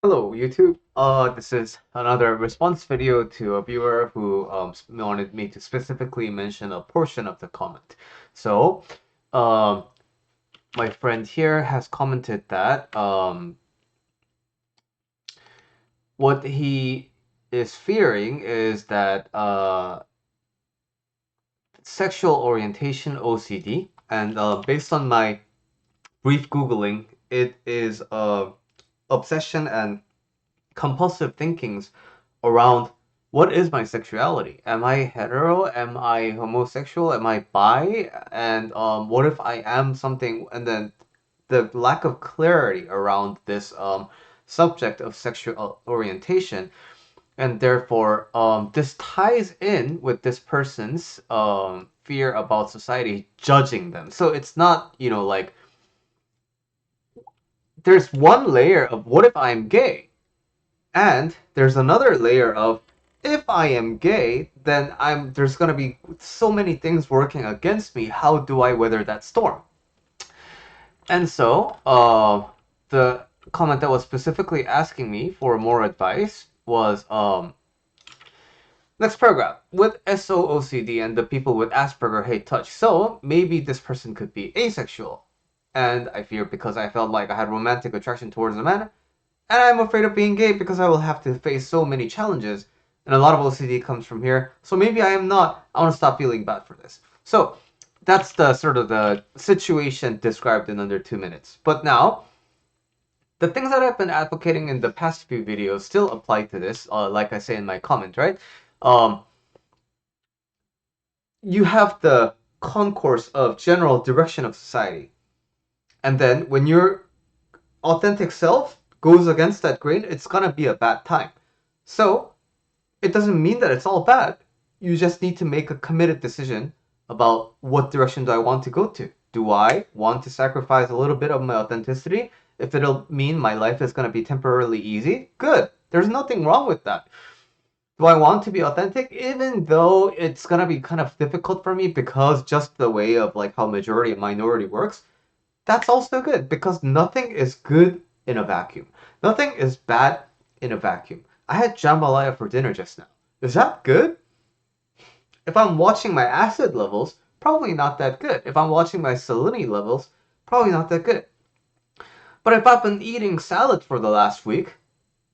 Hello, YouTube. This is another response video to a viewer who wanted me to specifically mention a portion of the comment. So, um, my friend here has commented that what he is fearing is that sexual orientation OCD, and based on my brief Googling, it is obsession and compulsive thinkings around what is my sexuality? Am I hetero? Am I homosexual? Am I bi? And what if I am something? And then the lack of clarity around this subject of sexual orientation, and therefore this ties in with this person's fear about society judging them. So it's not, like there's one layer of what if I'm gay? And there's another layer of if I am gay, then there's gonna be so many things working against me. How do I weather that storm? And so, the comment that was specifically asking me for more advice was next paragraph. With SOOCD and the people with Asperger hate touch, so maybe this person could be asexual. And I fear because I felt like I had romantic attraction towards a man, and I'm afraid of being gay because I will have to face so many challenges. And a lot of OCD comes from here. So maybe I am not. I want to stop feeling bad for this. So that's the sort of the situation described in under 2 minutes. But now, the things that I've been advocating in the past few videos still apply to this, like I say in my comment, right? Um, you have the concourse of general direction of society. And then when your authentic self goes against that grain, it's gonna be a bad time. So it doesn't mean that it's all bad. You just need to make a committed decision about what direction do I want to go to. Do I want to sacrifice a little bit of my authenticity? If it'll mean my life is going to be temporarily easy, good. There's nothing wrong with that. Do I want to be authentic? Even though it's going to be kind of difficult for me because just the way of like how majority and minority works, that's also good because nothing is good in a vacuum. Nothing is bad in a vacuum. I had jambalaya for dinner just now. Is that good? If I'm watching my acid levels, probably not that good. If I'm watching my salinity levels, probably not that good. But if I've been eating salad for the last week,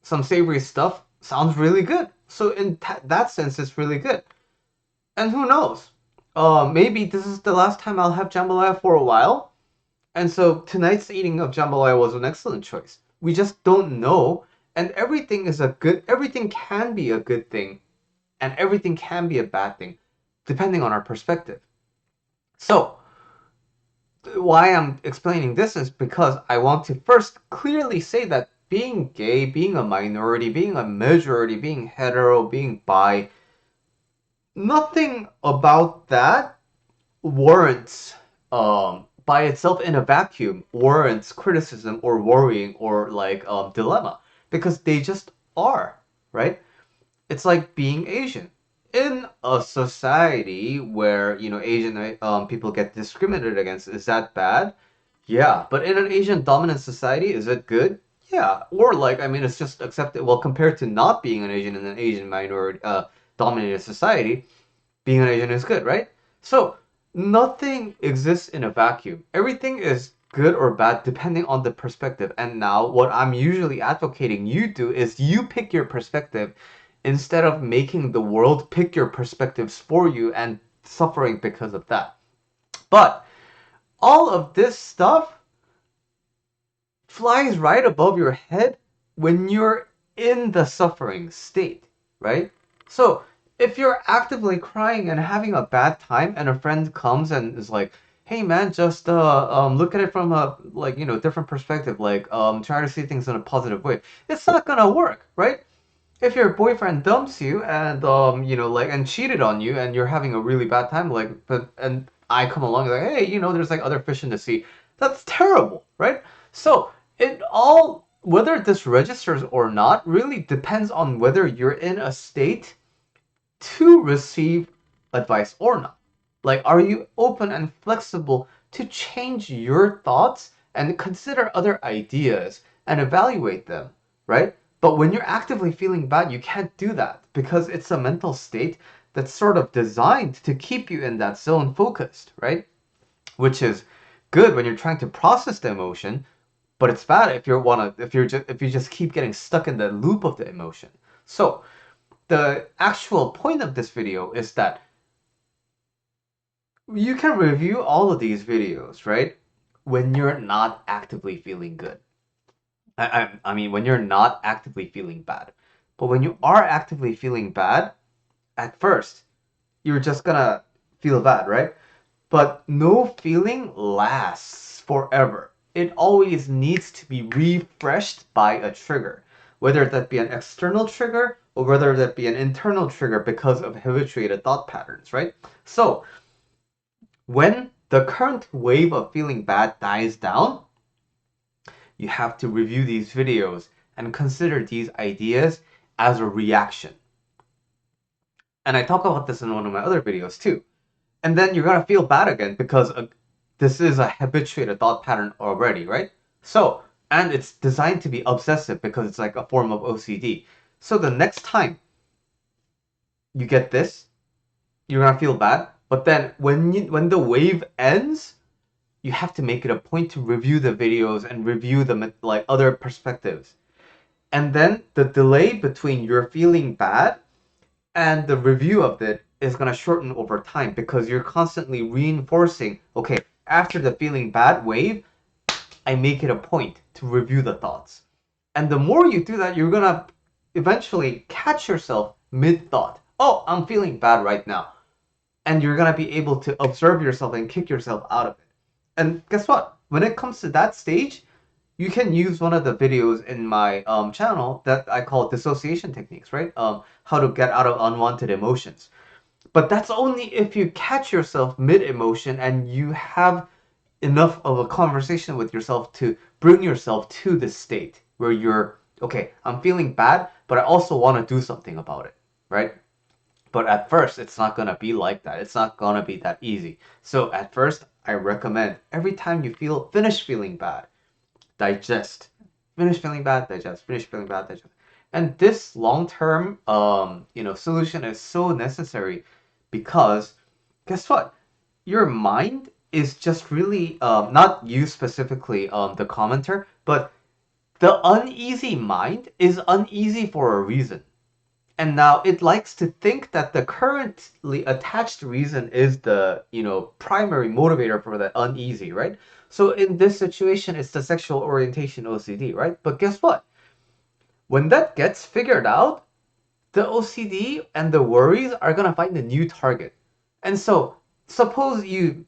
some savory stuff sounds really good. So in that sense, it's really good. And who knows? Maybe this is the last time I'll have jambalaya for a while. And so tonight's eating of jambalaya was an excellent choice. We just don't know. And everything can be a good thing, and everything can be a bad thing, depending on our perspective. So, why I'm explaining this is because I want to first clearly say that being gay, being a minority, being a majority, being hetero, being bi, nothing about that warrants, by itself in a vacuum, warrants criticism or worrying or like dilemma because they just are, right? It's like being Asian. In a society where, Asian people get discriminated against, is that bad? Yeah, but in an Asian dominant society, is it good? Yeah, or like, I mean, it's just accepted. Well, compared to not being an Asian in an Asian minority dominated society, being an Asian is good, right? So nothing exists in a vacuum. Everything is good or bad depending on the perspective. And now, what I'm usually advocating you do is you pick your perspective instead of making the world pick your perspectives for you and suffering because of that. But all of this stuff flies right above your head when you're in the suffering state, right? So if you're actively crying and having a bad time and a friend comes and is like, hey man, just look at it from a like, different perspective, like try to see things in a positive way, it's not gonna work, right? If your boyfriend dumps you and like and cheated on you and you're having a really bad time, like, but and I come along like, hey, there's like other fish in the sea, that's terrible, right? So it all, whether this registers or not, really depends on whether you're in a state to receive advice or not. Like, are you open and flexible to change your thoughts and consider other ideas and evaluate them, right? But when you're actively feeling bad, you can't do that because it's a mental state that's sort of designed to keep you in that zone focused, right? Which is good when you're trying to process the emotion, but it's bad if you just keep getting stuck in the loop of the emotion. So the actual point of this video is that you can review all of these videos, right? When you're not actively feeling good. I mean, when you're not actively feeling bad. But when you are actively feeling bad, at first, you're just gonna feel bad, right? But no feeling lasts forever. It always needs to be refreshed by a trigger, whether that be an external trigger or whether that be an internal trigger because of habituated thought patterns, right? So, when the current wave of feeling bad dies down, you have to review these videos and consider these ideas as a reaction. And I talk about this in one of my other videos too. And then you're gonna feel bad again because this is a habituated thought pattern already, right? So, and it's designed to be obsessive because it's like a form of OCD. So the next time you get this, you're gonna feel bad. But then when the wave ends, you have to make it a point to review the videos and review them like other perspectives. And then the delay between your feeling bad and the review of it is going to shorten over time because you're constantly reinforcing, okay, after the feeling bad wave, I make it a point to review the thoughts. And the more you do that, you're going to eventually catch yourself mid thought. Oh, I'm feeling bad right now. And you're going to be able to observe yourself and kick yourself out of it. And guess what? When it comes to that stage, you can use one of the videos in my channel that I call dissociation techniques, right? How to get out of unwanted emotions. But that's only if you catch yourself mid emotion and you have enough of a conversation with yourself to bring yourself to this state where you're, okay, I'm feeling bad, but I also want to do something about it, right? But at first, it's not going to be like that. It's not going to be that easy. So at first, I recommend every time you finish feeling bad, digest. Finish feeling bad, digest. Finish feeling bad, digest. And this long-term, solution is so necessary because guess what? Your mind is just really not you specifically, the commenter, but the uneasy mind is uneasy for a reason. And now it likes to think that the currently attached reason is the, primary motivator for that uneasy, right? So in this situation, it's the sexual orientation OCD, right? But guess what? When that gets figured out, the OCD and the worries are gonna find a new target. And so suppose you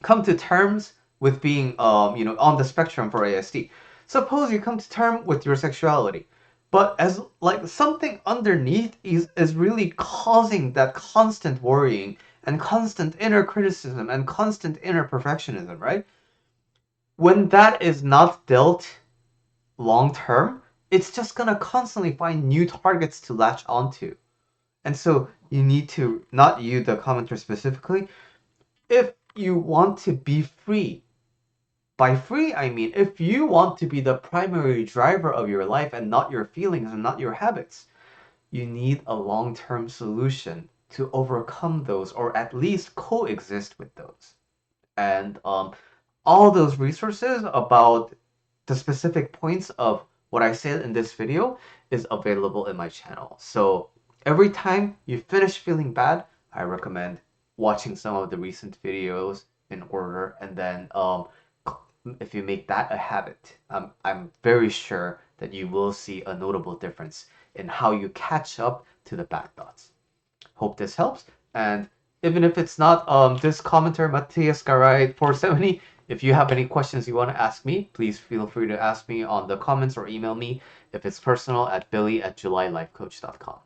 come to terms with being, on the spectrum for ASD. Suppose you come to terms with your sexuality, but as like something underneath is really causing that constant worrying and constant inner criticism and constant inner perfectionism, right? When that is not dealt long term, it's just gonna constantly find new targets to latch onto. And so you need to, not you, the commenter specifically, if you want to be free. By free, I mean if you want to be the primary driver of your life and not your feelings and not your habits, you need a long-term solution to overcome those or at least coexist with those. And all those resources about the specific points of what I said in this video is available in my channel. So every time you finish feeling bad, I recommend watching some of the recent videos in order, and then if you make that a habit, I'm very sure that you will see a notable difference in how you catch up to the bad thoughts. Hope this helps. And even if it's not this commenter, Matthias Garay 470, if you have any questions you want to ask me, please feel free to ask me on the comments or email me if it's personal at billy@julylifecoach.com.